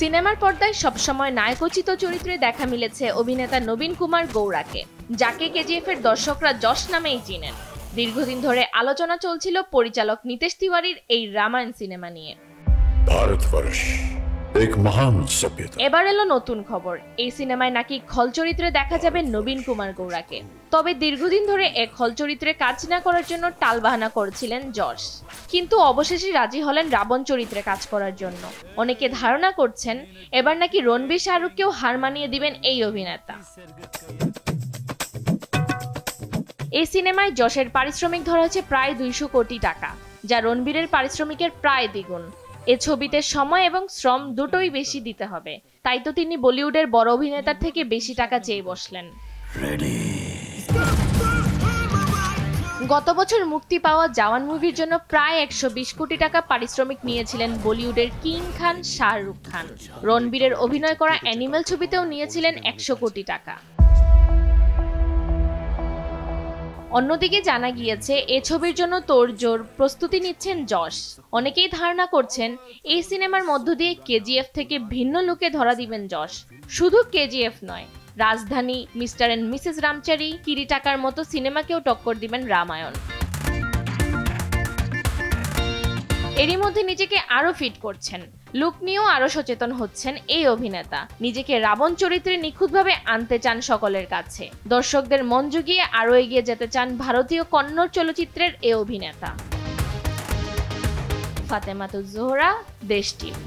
সিনেমার পর্দায় সবসময় নায়কোচিত চরিত্রে দেখা মিলেছে অভিনেতা নবীন কুমার গৌড়াকে, যাকে কেজিএফ এর দর্শকরা যশ নামেই চিনেন। দীর্ঘদিন ধরে আলোচনা চলছিল পরিচালক নিতেশ তিওয়ারির এই রামায়ণ সিনেমা নিয়ে। ভারতবর্ষ এক মহান সভ্যতা। এবার এলো নতুন খবর, এই সিনেমায় নাকি খল চরিত্রে দেখা যাবে নবীন কুমার গৌড়াকে। তবে দীর্ঘদিন ধরে এক খল চরিত্রে কাজ না করার জন্য টালবাহানা করেছিলেন যশ, কিন্তু অবশেষে রাজি হলেন রাবণ চরিত্রে কাজ করার জন্য। অনেকে ধারণা করছেন এবার নাকি রণবীর শাহরুখকেও হার মানিয়ে দিবেন এই অভিনেতা। এই সিনেমায় যশের পারিশ্রমিক ধরা হচ্ছে প্রায় 200 কোটি টাকা, যা রণবীরের পারিশ্রমিকের প্রায় দ্বিগুণ। এ ছবিতে সময় এবং শ্রম দুটোই বেশি দিতে হবে, তাই তো তিনি বলিউডের বড় অভিনেতার থেকে বেশি টাকা চেয়ে বসলেন। গত বছর মুক্তি পাওয়া জওয়ান মুভির জন্য প্রায় 120 কোটি টাকা পারিশ্রমিক নিয়েছিলেন বলিউডের কিং খান শাহরুখ খান। রণবীরের অভিনয় করা অ্যানিমেল ছবিতেও নিয়েছিলেন 100 কোটি টাকা। অন্যদিকে জানা গিয়েছে এ ছবির জন্য তোড়জোড় প্রস্তুতি নিচ্ছেন যশ। অনেকেই ধারণা করছেন এই সিনেমার মধ্য দিয়ে কেজিএফ থেকে ভিন্ন লুকে ধরা দিবেন যশ। শুধু কেজিএফ নয়, রাজধানী, মিস্টার এন্ড মিসেস রামচারি, কিরি টাকার মতো সিনেমাকেও টক্কর দিবেন রামায়ণ। এরই মধ্যে নিজেকে আরো ফিট করছেন, লুক নিয়েও আরো সচেতন হচ্ছেন এই অভিনেতা। নিজেকে রাবণ চরিত্রে নিখুঁতভাবে আনতে চান সকলের কাছে। দর্শকদের মন জুগিয়ে আরো এগিয়ে যেতে চান ভারতীয় কন্নড় চলচ্চিত্রের এই অভিনেতা। ফাতেমাতুজ জোহরা, দেশ টিভি।